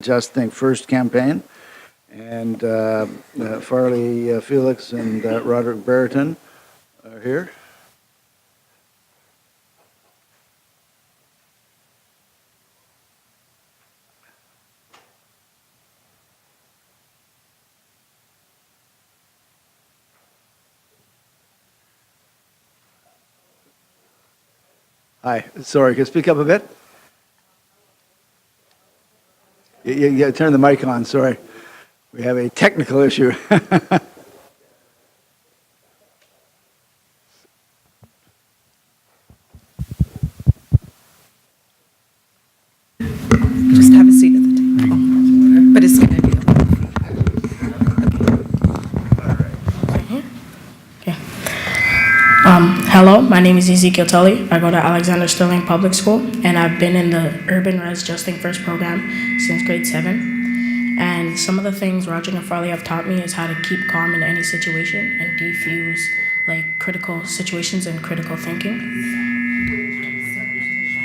Just Think First campaign. And Farley Felix and Roderick Brereton are here. Hi, sorry, can you speak up a bit? You turn the mic on, sorry. We have a technical issue. Just have a seat at the table. But it's going to be okay. Hello, my name is Ezekiel Tully. I go to Alexander Sterling Public School, and I've been in the Urban Res Just Think First program since grade 7. And some of the things Roger and Farley have taught me is how to keep calm in any situation and defuse critical situations and critical thinking.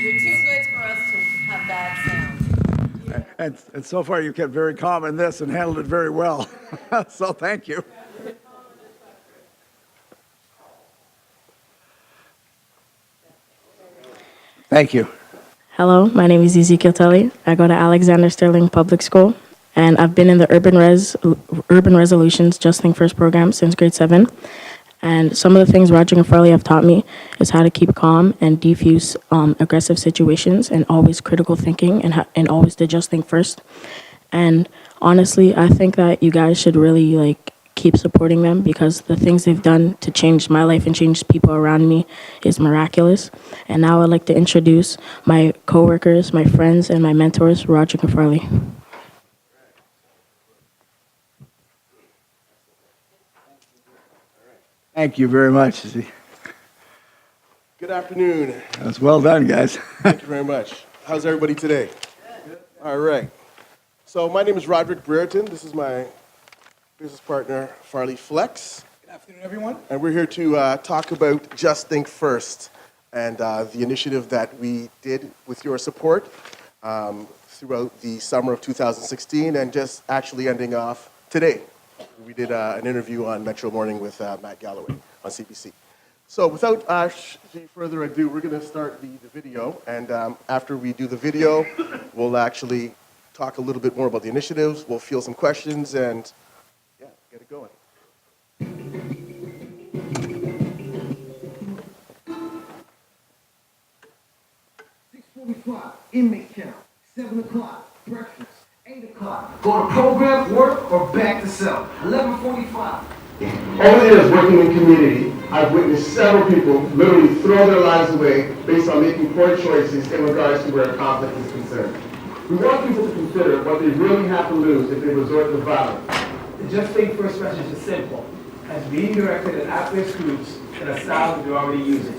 You're too good for us to have bad sound. And so far, you kept very calm in this and handled it very well. So thank you. Thank you. Hello, my name is Ezekiel Tully. I go to Alexander Sterling Public School, and I've been in the Urban Resolutions Just Think First program since grade 7. And some of the things Roger and Farley have taught me is how to keep calm and defuse aggressive situations and always critical thinking and always to just think first. And honestly, I think that you guys should really keep supporting them because the things they've done to change my life and change people around me is miraculous. And now I'd like to introduce my coworkers, my friends, and my mentors, Roger and Farley. Thank you very much. Good afternoon. That's well done, guys. Thank you very much. How's everybody today? All right. So my name is Roderick Brereton. This is my business partner, Farley Flex. Good afternoon, everyone. And we're here to talk about Just Think First and the initiative that we did with your support throughout the summer of 2016 and just actually ending off today. We did an interview on Metro Morning with Matt Galloway on CBC. So without further ado, we're going to start the video. And after we do the video, we'll actually talk a little bit more about the initiatives. We'll field some questions and, yeah, get it going. 6:45, inmate count. 7 o'clock, breakfast. 8 o'clock, go to program, work, or back to cell. 11:45. Over the years working in community, I've witnessed several people literally throw their lives away based on making poor choices in regards to where conflict is concerned. We want people to consider what they really have to lose if they resort to violence. The Just Think First message is simple, as being directed at at-risk groups in a style that you're already using.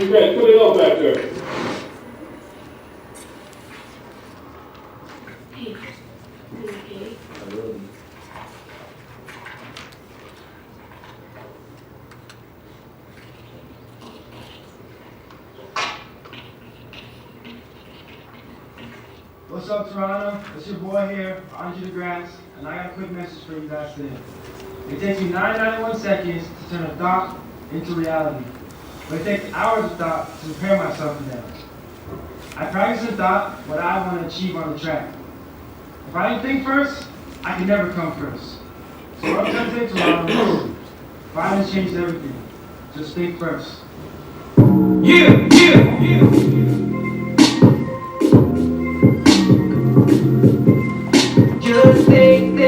Great, put it up back there. What's up, Toronto? It's your boy here, Andre DeGrasse, and I got a quick message for you guys today. It takes you 991 seconds to turn a thought into reality, but it takes hours of thought to prepare myself for them. I practice in thought what I want to achieve on the track. If I didn't think first, I could never come first. So what I'm trying to say, Toronto, is violence changed everything. Just think first. Just think.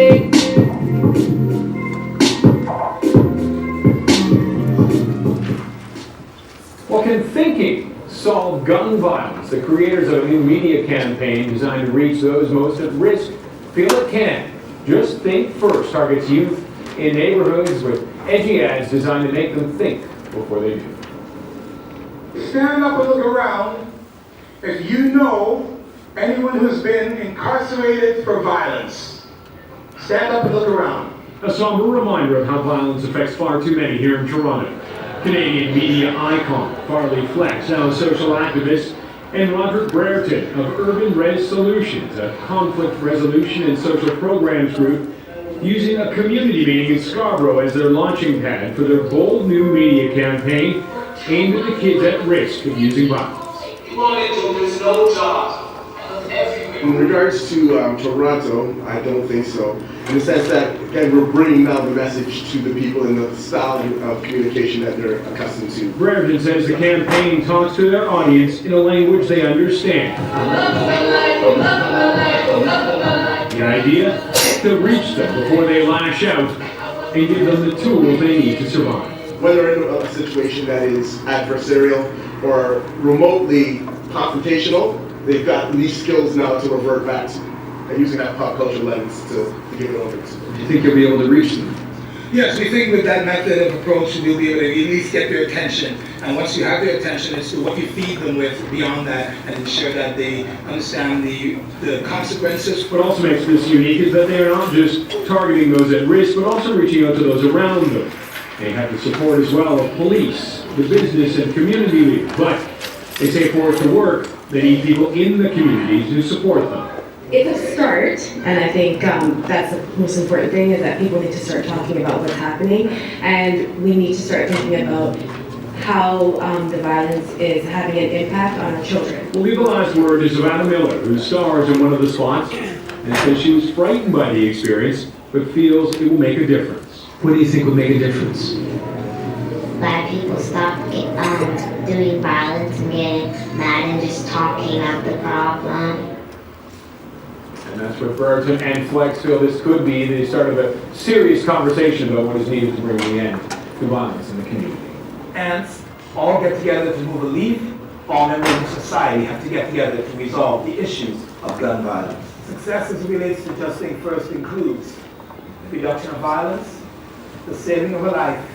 Well, can thinking solve gun violence? The creators of a new media campaign designed to reach those most at risk feel it can. Just Think First targets youth in neighborhoods with edgy ads designed to make them think before they do. Stand up and look around if you know anyone who's been incarcerated for violence. Stand up and look around. A somber reminder of how violence affects far too many here in Toronto. Canadian media icon Farley Flex, now a social activist, and Roderick Brereton of Urban Res Solutions, a conflict resolution and social programs group, using a community meeting in Scarborough as their launching pad for their bold new media campaign aimed at the kids at risk of using violence. There's no jobs. In regards to Toronto, I don't think so. In the sense that, again, we're bringing now the message to the people in the style of communication that they're accustomed to. Brereton says the campaign talks to their audience in a language they understand. The idea? To reach them before they lash out and give them the tools they need to survive. Whether in a situation that is adversarial or remotely confrontational, they've got these skills now to revert back to, and using that pop culture lens to give it over to. Do you think you'll be able to reach them? Yes, we think with that method of approach, we'll be able to at least get their attention. And once you have their attention, it's what you feed them with beyond that and ensure that they understand the consequences. What also makes this unique is that they are not just targeting those at risk, but also reaching out to those around them. They have the support as well of police, the business and community leaders. But they say for it to work, they need people in the communities who support them. It's a start, and I think that's the most important thing, is that people need to start talking about what's happening, and we need to start thinking about how the violence is having an impact on our children. We'll leave the last word to Savannah Miller, who stars in one of the spots, and says she was frightened by the experience, but feels it will make a difference. What do you think would make a difference? That people stop doing violence and getting mad and just talking out the problem. And that's what Brereton and Flex feel this could be the start of a serious conversation about what is needed to bring the end to violence in the community. Ants all get together to move a leaf. All members of society have to get together to resolve the issues of gun violence. Success as it relates to Just Think First includes the reduction of violence, the saving of a life,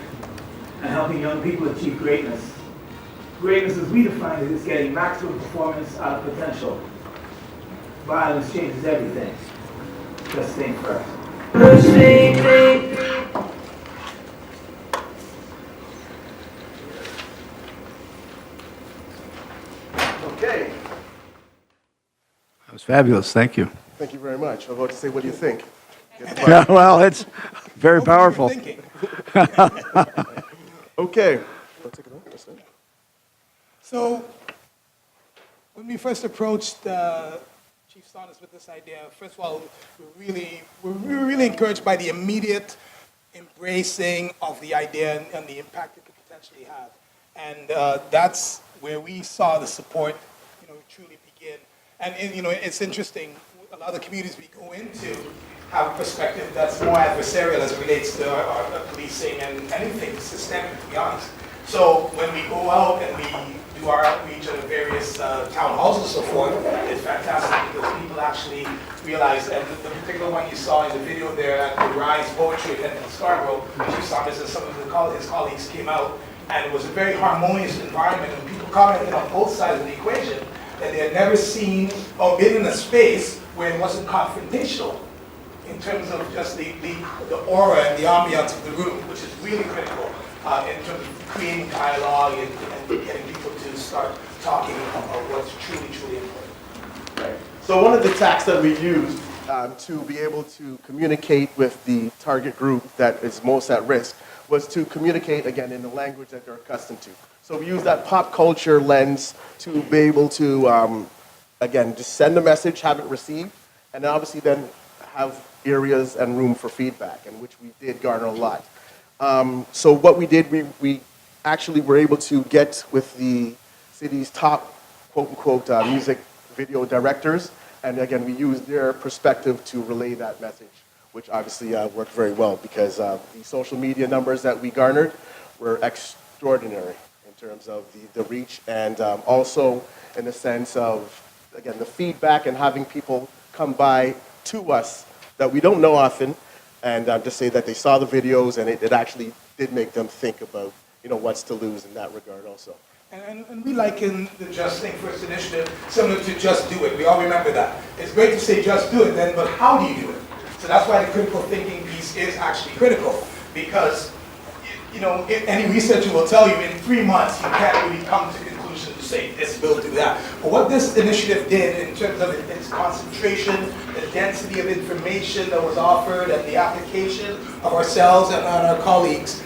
and helping young people achieve greatness. Greatness as we define it is getting maximum performance out of potential. Violence changes everything. Just think first. Just think. Okay. That was fabulous. Thank you. Thank you very much. I'm about to say, what do you think? Yeah, well, it's very powerful. Okay. So, when we first approached Chief Saunders with this idea, first of all, we were really encouraged by the immediate embracing of the idea and the impact it could potentially have. And that's where we saw the support, truly begin. And it's interesting. A lot of the communities we go into have a perspective that's more adversarial as it relates to our policing and anything systemic, to be honest. So when we go out and we do our outreach at various town halls and so forth, it's fantastic because people actually realize, and the particular one you saw in the video there at the Rise Poetry event in Scarborough, Chief Saunders and some of his colleagues came out, and it was a very harmonious environment, and people commented on both sides of the equation that they had never seen or been in a space where it wasn't confrontational in terms of just the aura and the ambiance of the room, which is really critical in terms of creating dialogue and getting people to start talking about what's truly, truly important. Right. So one of the tactics that we used to be able to communicate with the target group that is most at risk was to communicate, again, in the language that they're accustomed to. So we use that pop culture lens to be able to, again, just send a message, have it received, and obviously then have areas and room for feedback, and which we did garner a lot. So what we did, we actually were able to get with the city's top quote-unquote music video directors. And again, we used their perspective to relay that message, which obviously worked very well because the social media numbers that we garnered were extraordinary in terms of the reach and also in the sense of, again, the feedback and having people come by to us that we don't know often and just say that they saw the videos and it actually did make them think about, what's to lose in that regard also. And we liken the Just Think First initiative similar to Just Do It. We all remember that. It's great to say just do it then, but how do you do it? So that's why the critical thinking piece is actually critical, because any researcher will tell you in 3 months you can't really come to conclusions to say this will do that. But what this initiative did in terms of its concentration, the density of information that was offered, and the application of ourselves and our colleagues,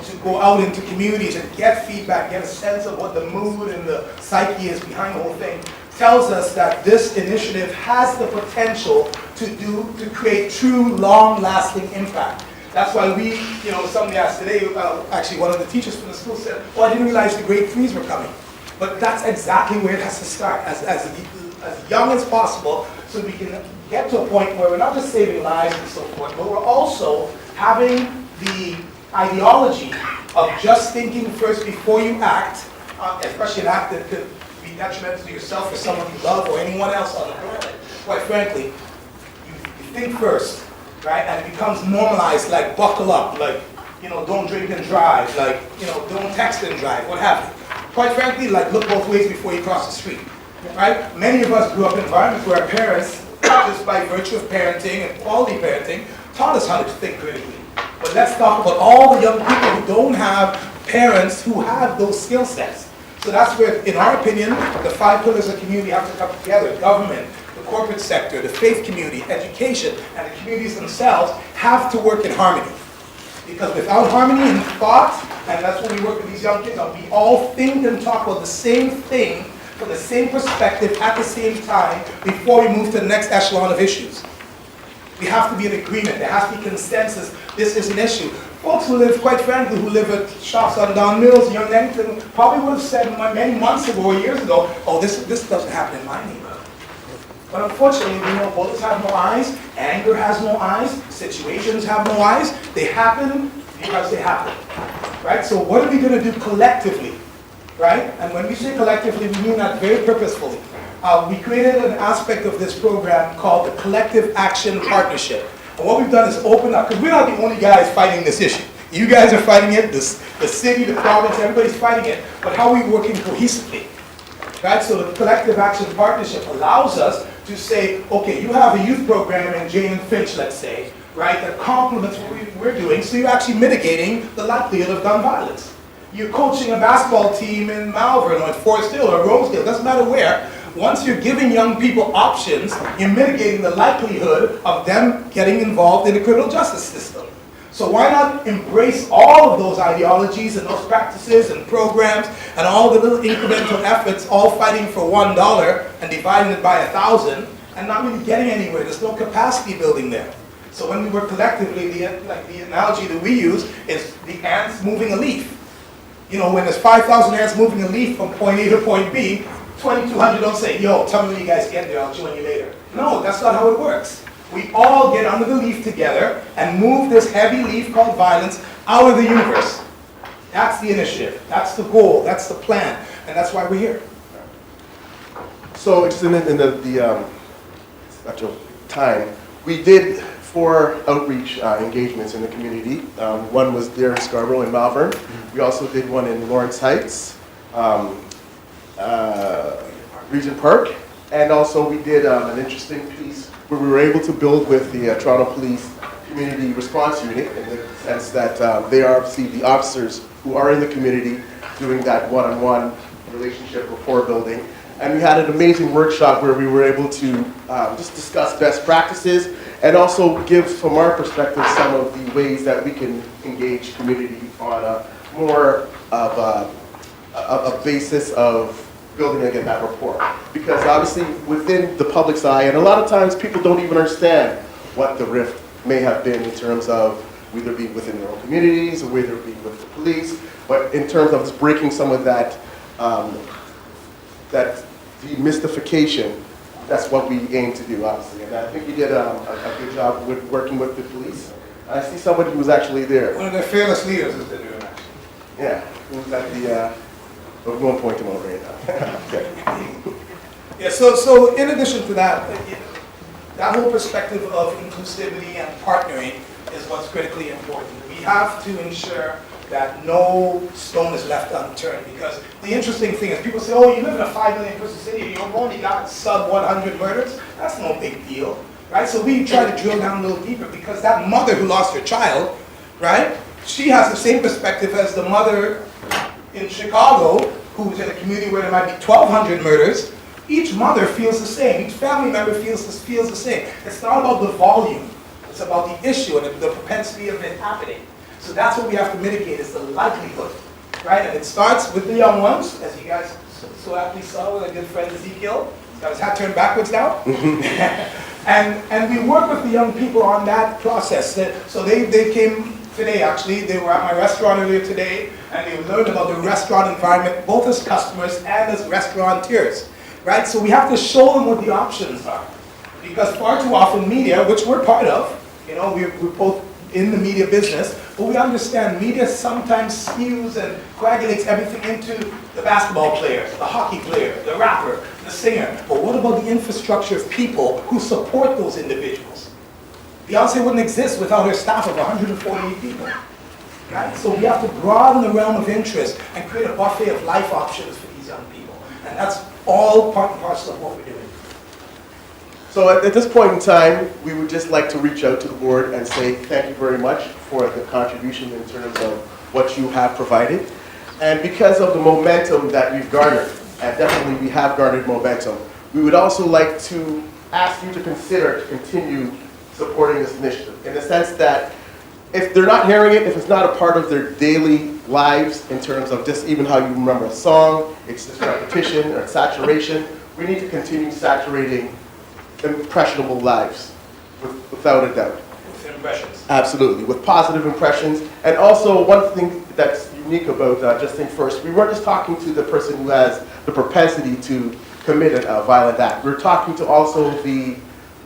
to go out into communities and get feedback, get a sense of what the mood and the psyche is behind the whole thing, tells us that this initiative has the potential to create true, long-lasting impact. That's why somebody asked today, actually one of the teachers from the school said, I didn't realize the grade 3s were coming. But that's exactly where it has to start, as young as possible, so we can get to a point where we're not just saving lives and so forth, but we're also having the ideology of just thinking first before you act, especially an act that could be detrimental to yourself or someone you love or anyone else on the planet. Quite frankly, you think first, right? And it becomes normalized, like buckle up, like, don't drink and drive, like, don't text and drive, what have you. Quite frankly, like, look both ways before you cross the street, right? Many of us grew up in environments where our parents, just by virtue of parenting and quality parenting, taught us how to think critically. But let's talk about all the young people who don't have parents who have those skill sets. So that's where, in our opinion, the 5 pillars of community have to come together. Government, the corporate sector, the faith community, education, and the communities themselves have to work in harmony. Because without harmony in thought, and that's when we work with these young kids, we all think and talk about the same thing from the same perspective at the same time before we move to the next echelon of issues. We have to be in agreement. There has to be consensus. This is an issue. Folks who live, quite frankly, who live at shops on Don Mills, Young Yankton, probably would have said many months ago or years ago, this doesn't happen in my neighborhood. But unfortunately, bullets have no eyes, anger has no eyes, situations have no eyes. They happen because they happen, right? So what are we going to do collectively, right? And when we say collectively, we mean that very purposefully. We created an aspect of this program called the Collective Action Partnership. And what we've done is open up, because we're not the only guys fighting this issue. You guys are fighting it, the city, the province, everybody's fighting it. But how are we working cohesively? Right? So the Collective Action Partnership allows us to say, okay, you have a youth program in Jane and Finch, let's say, right, that complements what we're doing, so you're actually mitigating the likelihood of gun violence. You're coaching a basketball team in Malvern or in Forest Hill or Rosedale, doesn't matter where. Once you're giving young people options, you're mitigating the likelihood of them getting involved in the criminal justice system. So why not embrace all of those ideologies and those practices and programs and all the little incremental efforts, all fighting for $1 and dividing it by 1,000 and not really getting anywhere. There's no capacity building there. So when we work collectively, the analogy that we use is the ants moving a leaf. When there's 5,000 ants moving a leaf from point A to point B, 2,200 don't say, yo, tell me when you guys get there, I'll join you later. No, that's not how it works. We all get under the leaf together and move this heavy leaf called violence out of the universe. That's the initiative. That's the goal. That's the plan. And that's why we're here. So just in the actual time, we did 4 outreach engagements in the community. One was there in Scarborough in Malvern. We also did one in Lawrence Heights, Regent Park, and also we did an interesting piece where we were able to build with the Toronto Police Community Response Unit in the sense that they are obviously the officers who are in the community doing that one-on-one relationship rapport building. And we had an amazing workshop where we were able to just discuss best practices and also give, from our perspective, some of the ways that we can engage community on a more of a basis of building again that rapport. Because obviously within the public's eye, and a lot of times people don't even understand what the rift may have been in terms of whether it be within their own communities or whether it be with the police, but in terms of just breaking some of that that demystification, that's what we aim to do, obviously. And I think you did a good job with working with the police. I see somebody who was actually there. One of their fearless leaders is doing actually. Yeah, who was at the, but we won't point him over right now. Okay. Yeah, so in addition to that, that whole perspective of inclusivity and partnering is what's critically important. We have to ensure that no stone is left unturned, because the interesting thing is people say, oh, you live in a 5 million person city, you've only got sub 100 murders. That's no big deal, right? So we try to drill down a little deeper, because that mother who lost her child, right, she has the same perspective as the mother in Chicago, who's in a community where there might be 1,200 murders. Each mother feels the same. Each family member feels the same. It's not about the volume. It's about the issue and the propensity of it happening. So that's what we have to mitigate, is the likelihood, right? And it starts with the young ones, as you guys so aptly saw with our good friend Ezekiel. He's got his hat turned backwards now. and we work with the young people on that process. So they came today, actually. They were at my restaurant earlier today, and they learned about the restaurant environment, both as customers and as restaurateurs, right? So we have to show them what the options are. Because far too often media, which we're part of, you know, we're both in the media business, but we understand media sometimes skews and coagulates everything into the basketball player, the hockey player, the rapper, the singer. But what about the infrastructure of people who support those individuals? Beyonce wouldn't exist without her staff of 148 people. Right? So we have to broaden the realm of interest and create a buffet of life options for these young people. And that's all part and parcel of what we're doing. So at this point in time, we would just like to reach out to the board and say thank you very much for the contribution in terms of what you have provided. And because of the momentum that we've garnered, and definitely we have garnered momentum, we would also like to ask you to consider to continue supporting this initiative, in the sense that if they're not hearing it, if it's not a part of their daily lives in terms of just even how you remember a song, it's just repetition or saturation, we need to continue saturating impressionable lives, without a doubt. With impressions. Absolutely, with positive impressions. And also, one thing that's unique about Just Think First, we weren't just talking to the person who has the propensity to commit a violent act. We're talking to also the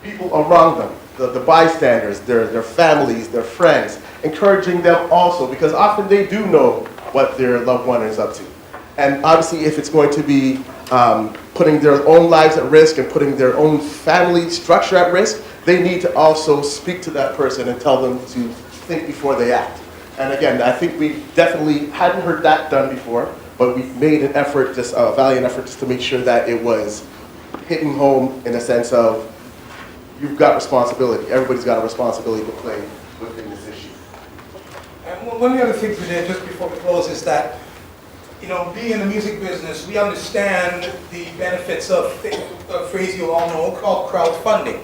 people around them, the bystanders, their families, their friends, encouraging them also, because often they do know what their loved one is up to. And obviously, if it's going to be putting their own lives at risk and putting their own family structure at risk, they need to also speak to that person and tell them to think before they act. And again, I think we definitely hadn't heard that done before, but we've made an effort, just a valiant effort, just to make sure that it was hitting home in a sense of you've got responsibility. Everybody's got a responsibility to play within this issue. And one of the other things we did just before we close is that, you know, being in the music business, we understand the benefits of a phrase you all know called crowdfunding.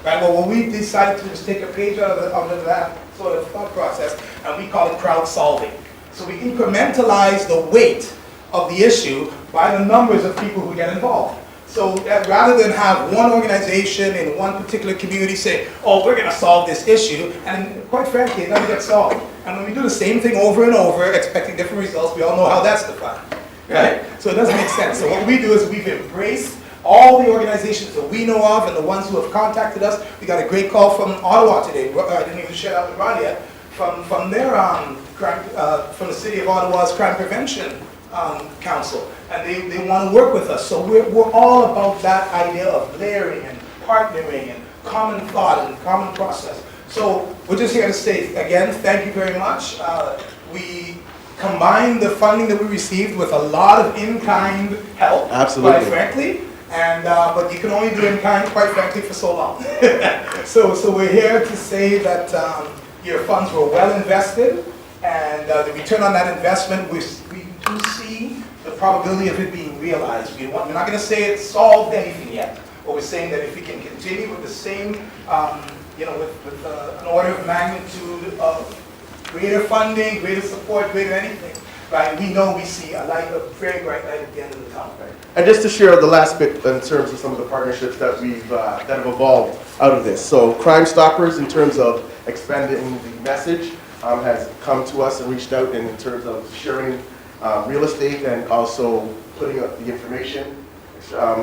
Right? Well, what we decided to do is take a page out of that sort of thought process, and we call it crowd solving. So we incrementalize the weight of the issue by the numbers of people who get involved. So rather than have one organization in one particular community say, oh, we're going to solve this issue, and quite frankly, it never gets solved. And when we do the same thing over and over, expecting different results, we all know how that's defined, right? So it doesn't make sense. So what we do is we've embraced all the organizations that we know of and the ones who have contacted us. We got a great call from Ottawa today. I didn't even share out with Ron yet. From their from the city of Ottawa's Crime Prevention Council, and they want to work with us. So we're all about that idea of layering and partnering and common thought and common process. So we're just here to say, again, thank you very much. We combined the funding that we received with a lot of in-kind help, Absolutely. quite frankly. And but you can only do in-kind, quite frankly, for so long. so we're here to say that your funds were well invested, and the return on that investment, we do see the probability of it being realized. We're not going to say it solved anything yet, but we're saying that if we can continue with the same, with an order of magnitude of greater funding, greater support, greater anything, right? We know we see a very bright light at the end of the tunnel. Right? And just to share the last bit in terms of some of the partnerships that we've that have evolved out of this. So Crime Stoppers, in terms of expanding the message, has come to us and reached out in terms of sharing real estate and also putting up the information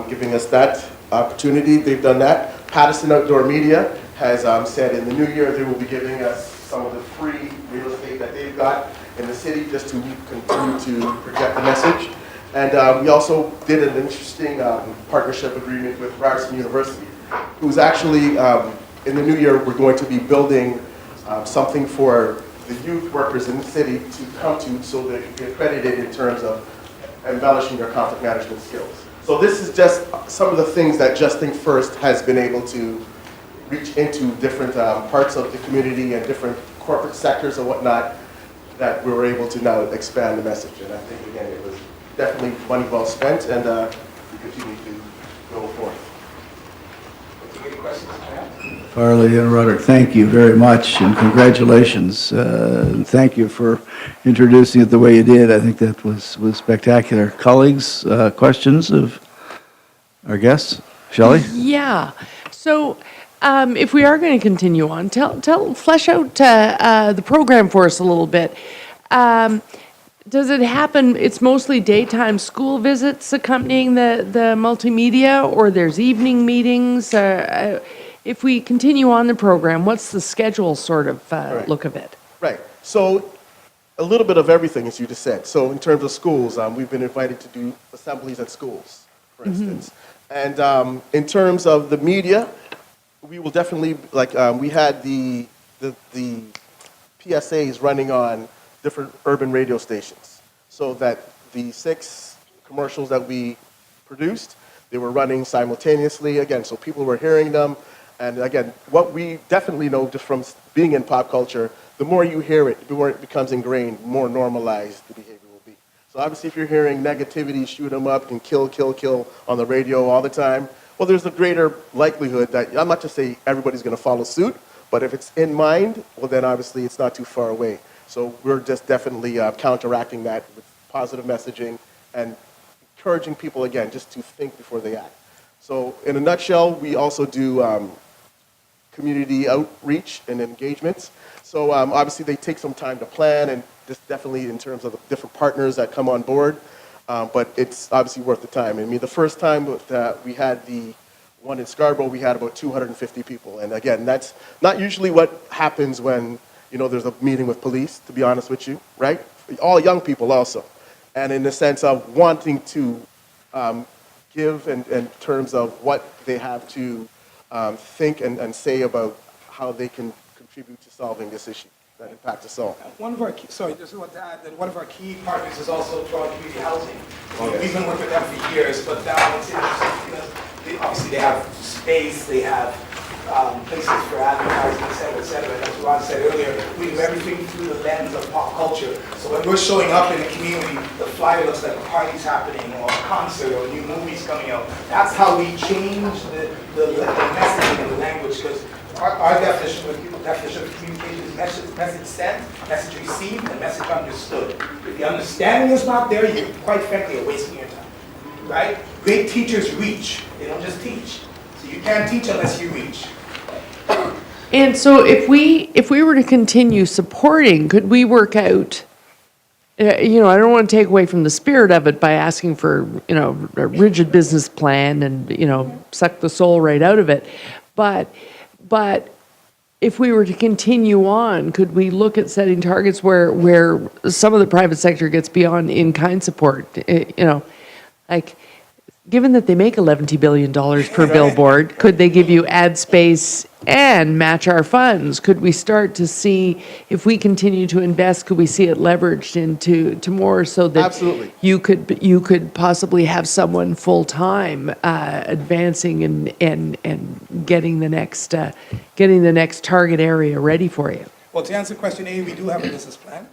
giving us that opportunity. They've done that. Patterson Outdoor Media has said in the new year they will be giving us some of the free real estate that they've got in the city just to continue to project the message. And we also did an interesting partnership agreement with Ryerson University, who's actually, in the new year, we're going to be building something for the youth workers in the city to come to so they can be accredited in terms of embellishing their conflict management skills. So this is just some of the things that Just Think First has been able to reach into different parts of the community and different corporate sectors and whatnot, that we were able to now expand the message. And I think, again, it was definitely money well spent, and we continue to go forth. Any questions? Farley and Roderick, thank you very much, and congratulations. Thank you for introducing it the way you did. I think that was spectacular. Colleagues, questions of our guests? Shelley? Yeah. So if we are going to continue on, flesh out the program for us a little bit. Does it happen, it's mostly daytime school visits accompanying the multimedia, or there's evening meetings? If we continue on the program, what's the schedule sort of look of it? Right. So a little bit of everything, as you just said. So in terms of schools, we've been invited to do assemblies at schools, for instance. And in terms of the media, we will definitely, like, we had the PSAs running on different urban radio stations, so that the 6 commercials that we produced, they were running simultaneously, again, so people were hearing them. And again, what we definitely know just from being in pop culture, the more you hear it, the more it becomes ingrained, the more normalized the behavior will be. So obviously if you're hearing negativity, shoot them up, and kill on the radio all the time, well, there's a greater likelihood that, I'm not to say everybody's going to follow suit, but if it's in mind, well, then obviously it's not too far away. So we're just definitely counteracting that with positive messaging and encouraging people, again, just to think before they act. So in a nutshell, we also do community outreach and engagements. So obviously they take some time to plan, and just definitely in terms of the different partners that come on board, but it's obviously worth the time. I mean, the first time that we had the one in Scarborough, we had about 250 people. And again, that's not usually what happens when, you know, there's a meeting with police, to be honest with you, right? All young people also. And in the sense of wanting to give in terms of what they have to think and say about how they can contribute to solving this issue that impacts us all. One of our just want to add that one of our key partners is also Toronto Community Housing. We've been working with them for years, but now it's interesting because obviously they have space, they have places for advertising, et cetera. And as Ron said earlier, we do everything through the lens of pop culture. So when we're showing up in the community, the flyer looks like a party's happening, or a concert, or new movies coming out. That's how we change the messaging and the language, because our definition of communication is message sent, message received, and message understood. If the understanding is not there, you quite frankly are wasting your time, right? Great teachers reach, they don't just teach. So you can't teach unless you reach. And so if we were to continue supporting, could we work out, I don't want to take away from the spirit of it by asking for, a rigid business plan and, suck the soul right out of it. But if we were to continue on, could we look at setting targets where some of the private sector gets beyond in-kind support? Like, given that they make $11 billion per billboard, could they give you ad space and match our funds? Could we start to see, if we continue to invest, could we see it leveraged into more, so that Absolutely. you could possibly have someone full-time advancing and getting the next target area ready for you? Well, to answer question A, we do have a business plan.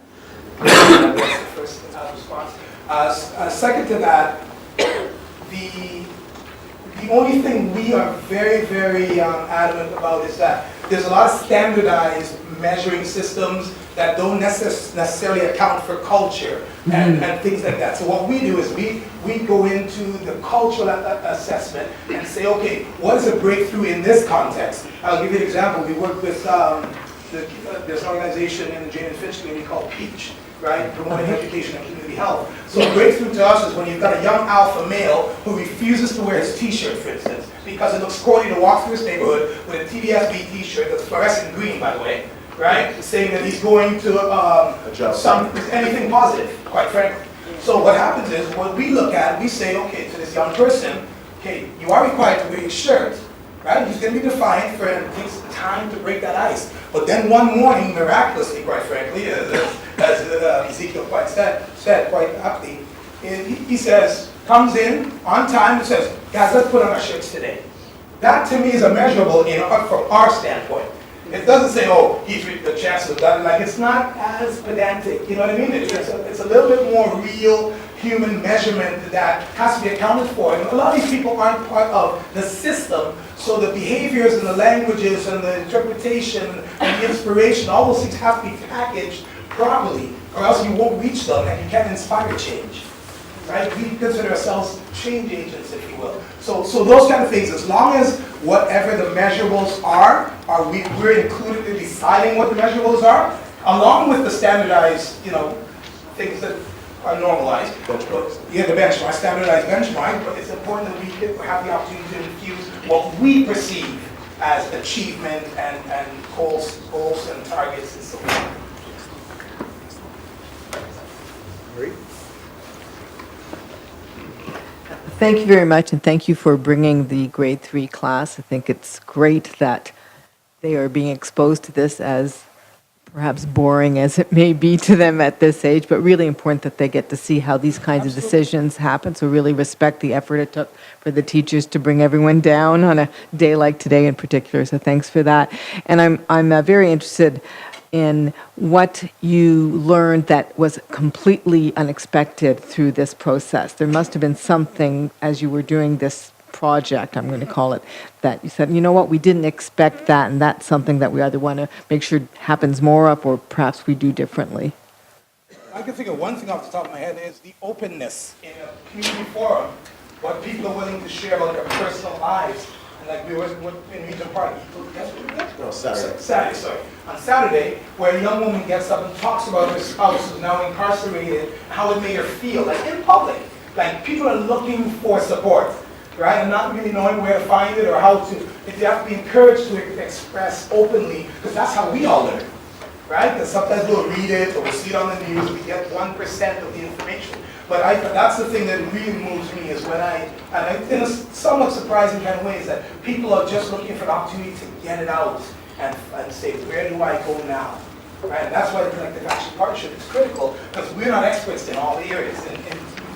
That's the first response. Second to that, the only thing we are very, very adamant about is that there's a lot of standardized measuring systems that don't necessarily account for culture and things like that. So what we do is we go into the cultural assessment and say, okay, what is a breakthrough in this context? I'll give you an example. We work with there's an organization in the Jane and Finch community called Peach. right? Promoting education and community health. So breakthrough to us is when you've got a young alpha male who refuses to wear his t-shirt, for instance, because it looks corny to walk through his neighborhood with a TDSB t-shirt that's fluorescent green, by the way, right? Saying that he's going to anything positive, quite frankly. So what happens is, what we look at, we say, okay, to this young person, okay, you are required to wear your shirt, right? He's going to be defiant for it, and it takes time to break that ice. But then one morning, miraculously, quite frankly, as Ezekiel quite said quite aptly, he says, comes in on time and says, guys, let's put on our shirts today. That to me is a measurable from our standpoint. It doesn't say, oh, he's the chances of that. Like, it's not as pedantic, you know what I mean? It's a little bit more real human measurement that has to be accounted for. And a lot of these people aren't part of the system, so the behaviors and the languages and the interpretation and the inspiration, all those things have to be packaged properly, or else you won't reach them and you can't inspire change. Right? We consider ourselves change agents, if you will. So those kind of things, as long as whatever the measurables are we're included in deciding what the measurables are, along with the standardized, things that are normalized. Yeah, the benchmark, standardized benchmark, but it's important that we have the opportunity to infuse what we perceive as achievement and goals and targets and so on. Great. Thank you very much, and thank you for bringing the grade 3 class. I think it's great that they are being exposed to this, as perhaps boring as it may be to them at this age, but really important that they get to see how these kinds of decisions happen. So really respect the effort it took for the teachers to bring everyone down on a day like today in particular. So thanks for that. And I'm very interested in what you learned that was completely unexpected through this process. There must have been something as you were doing this project, I'm going to call it, that you said, you know what, we didn't expect that, and that's something that we either want to make sure happens more of or perhaps we do differently. I can think of one thing off the top of my head is the openness in a community forum, what people are willing to share about their personal lives. And like we were in Regent Park, No, Saturday. Saturday, sorry. On Saturday, where a young woman gets up and talks about her spouse who's now incarcerated, how it made her feel, like in public. Like people are looking for support, right? And not really knowing where to find it or how to, if they have to be encouraged to express openly, because that's how we all learn, right? Because sometimes we'll read it or we'll see it on the news, we get 1% of the information. But that's the thing that really moves me is when in a somewhat surprising kind of way, is that people are just looking for an opportunity to get it out and say, where do I go now? Right? And that's why the Collective Action Partnership is critical, because we're not experts in all the areas, in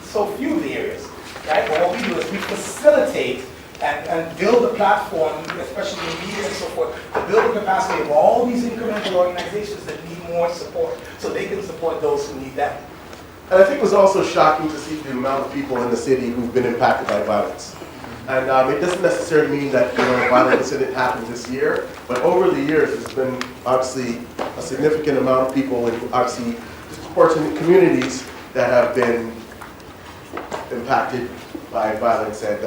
so few of the areas. Right? But what we do is we facilitate and build a platform, especially in media and so forth, to build the capacity of all these incremental organizations that need more support, so they can support those who need that. And I think it was also shocking to see the amount of people in the city who've been impacted by violence. And it doesn't necessarily mean that a violent incident happened this year, but over the years there's been obviously a significant amount of people in obviously disproportionate communities that have been impacted by violence. And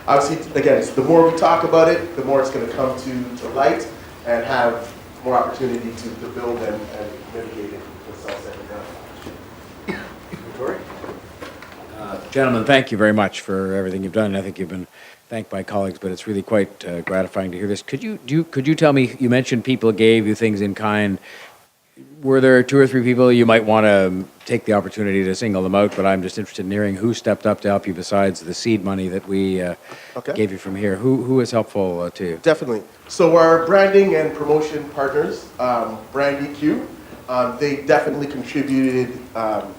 obviously, again, the more we talk about it, the more it's going to come to light and have more opportunity to build and mitigate it themselves every day. Gentlemen, thank you very much for everything you've done. I think you've been thanked by colleagues, but it's really quite gratifying to hear this. Could you tell me, you mentioned people gave you things in kind. Were there 2 or 3 people you might want to take the opportunity to single them out, but I'm just interested in hearing who stepped up to help you besides the seed money that we gave you from here. Who was helpful to you? Definitely. So our branding and promotion partners, Brand EQ, they definitely contributed.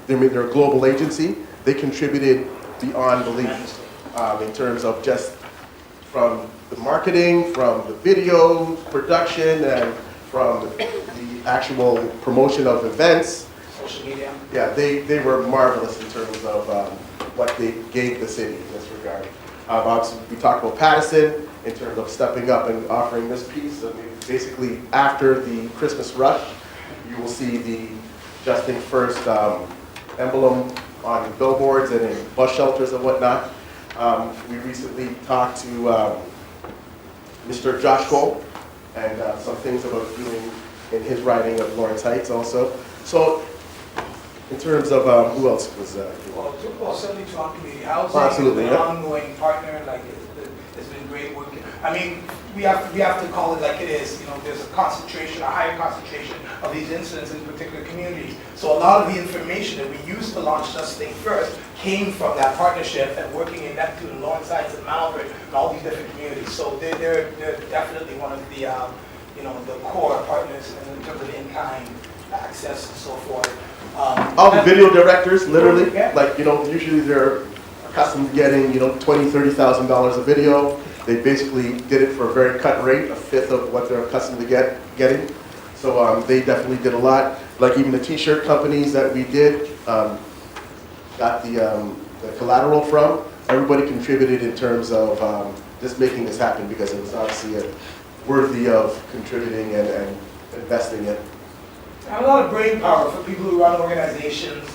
They're a global agency. They contributed beyond belief in terms of just from the marketing, from the video production, and from the actual promotion of events. Social media. Yeah, they were marvelous in terms of what they gave the city in this regard. Obviously, we talked about Pattison in terms of stepping up and offering this piece. I mean, basically, after the Christmas rush, you will see the Justin First emblem on billboards and in bus shelters and whatnot. We recently talked to Mr. Josh Cole and some things about doing in his writing of Lawrence Heights also. So In terms of, who else was, Well, certainly to our community housing. Absolutely, It's an yeah. ongoing partner, like, it's been great work. I mean, we have to call it like it is, you know, there's a concentration, a higher concentration of these incidents in particular communities. So a lot of the information that we used to launch Just Think First came from that partnership and working in Neptune, Lawrence Heights, and Malvern, and all these different communities. So they're definitely one of the, you know, the core partners in terms of in-kind access and so forth. all the video directors, literally, Yeah. like, you know, usually they're accustomed to getting, you know, $20,000, $30,000 a video. They basically did it for a very cut rate, a fifth of what they're accustomed to getting. So they definitely did a lot. Like even the t-shirt companies that we did, got the collateral from, everybody contributed in terms of just making this happen because it was obviously worthy of contributing and investing in. And a lot of brain power for people who run organizations.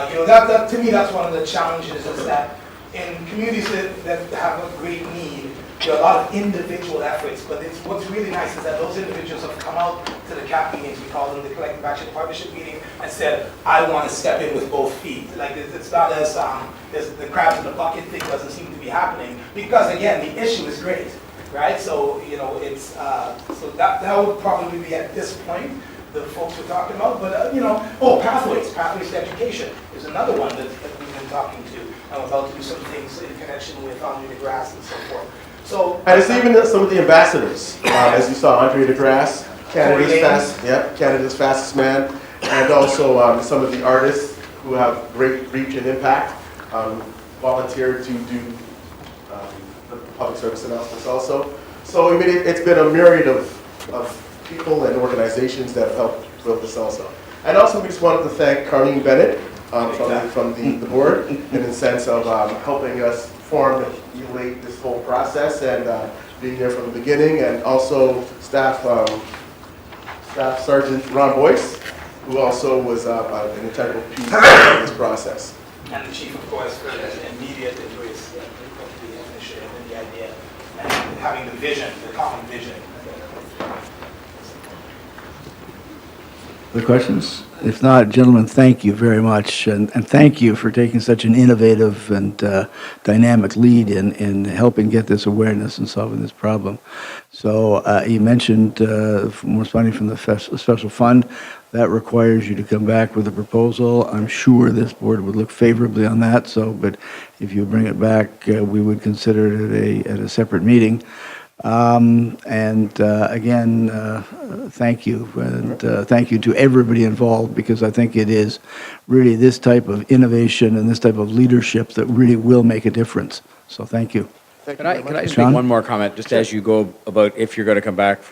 You know, that to me, that's one of the challenges is that in communities that have a great need, there are a lot of individual efforts, but what's really nice is that those individuals have come out to the CAP meetings, we call them the Collective Action Partnership meeting, and said, I want to step in with both feet. Like, it's not as, the crabs in the bucket thing doesn't seem to be happening, because again, the issue is great, right? So, you know, it's, so that would probably be at this point, the folks we're talking about, but, you know, Pathways to Education is another one that we've been talking to. I'm about to do some things in connection with Andre DeGrasse and so forth. So, And it's even some of the ambassadors, as you saw, Andre DeGrasse, Canada's fastest man, and also some of the artists who have great reach and impact, volunteered to do the public service announcements also. So I mean, it's been a myriad of people and organizations that have helped build this also. And also we just wanted to thank Carlene Bennett from the board in the sense of helping us formulate this whole process and being there from the beginning, and also Staff Sergeant Ron Boyce, who also was an integral piece of this process. And the chief, of course, for the immediate embrace of the initiative and the idea, and having the vision, the common vision. Other questions? If not, gentlemen, thank you very much, and thank you for taking such an innovative and dynamic lead in helping get this awareness and solving this problem. So you mentioned responding from the special fund. That requires you to come back with a proposal. I'm sure this board would look favorably on that. So, but if you bring it back, we would consider it at a separate meeting. Again, thank you, and thank you to everybody involved, because I think it is really this type of innovation and this type of leadership that really will make a difference. So thank you. Could I just Sean? make one more comment, just as you go about if you're going to come back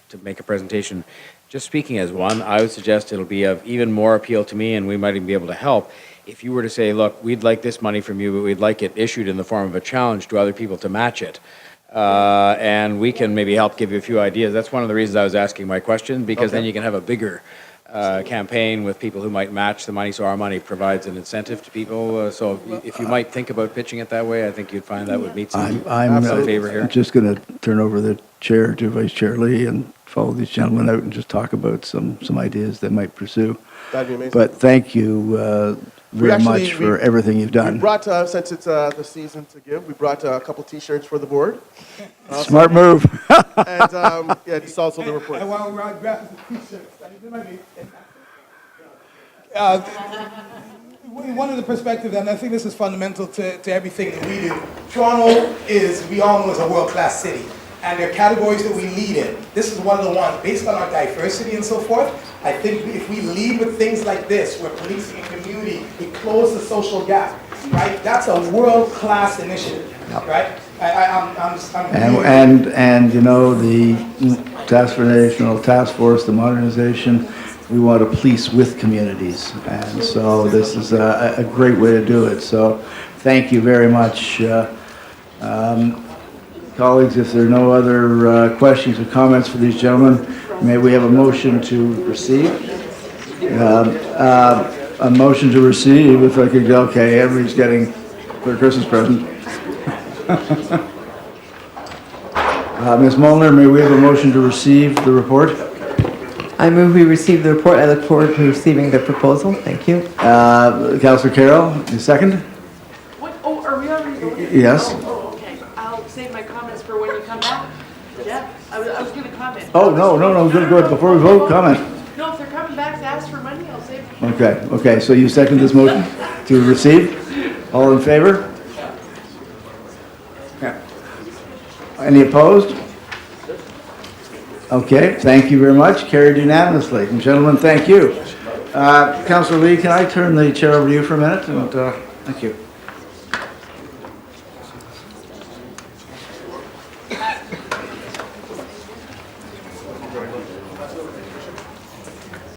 to make a presentation? Just speaking as one, I would suggest it'll be of even more appeal to me, and we might even be able to help, if you were to say, look, we'd like this money from you, but we'd like it issued in the form of a challenge to other people to match it. And we can maybe help give you a few ideas. That's one of the reasons I was asking my question, because then you can have a bigger campaign with people who might match the money, so our money provides an incentive to people. So if you might think about pitching it that way, I think you'd find that would meet some favor here. I'm just going to turn over the chair to Vice Chair Lee and follow these gentlemen out and just talk about some ideas they might pursue. That'd be amazing. But thank you very much for everything you've done. We brought, since it's the season to give, we brought a couple T-shirts for the board. Smart move. And yeah, just also the report. And while we're grabbing the T-shirts, I mean, there might be one of the perspectives, and I think this is fundamental to everything that we do. Toronto is, we all know, is a world-class city. And there are categories that we lead in. This is one of the ones, based on our diversity and so forth. I think if we lead with things like this, where policing and community, we close the social gap, right? That's a world-class initiative, right? And you know, the National Task Force, the modernization, we want to police with communities. And so this is a great way to do it. So thank you very much. Colleagues, if there are no other questions or comments for these gentlemen, may we have a motion to receive? A motion to receive, if I could go, okay, everybody's getting their Christmas present. Ms. Molnar, may we have a motion to receive the report? I move we receive the report. I look forward to receiving the proposal. Thank you. Councillor Carroll, you second? What, oh, are we already voting? Yes. Oh, okay. I'll save my comments for when you come back. Yeah, I was gonna comment. Oh, no, good, before we vote, comment. No, if they're coming back to ask for money, I'll save. Okay, so you second this motion to receive? All in favor? Yeah. Any opposed? Okay, thank you very much. Carried unanimously. And gentlemen, thank you. Councillor Lee, can I turn the chair over to you for a minute? And, thank you.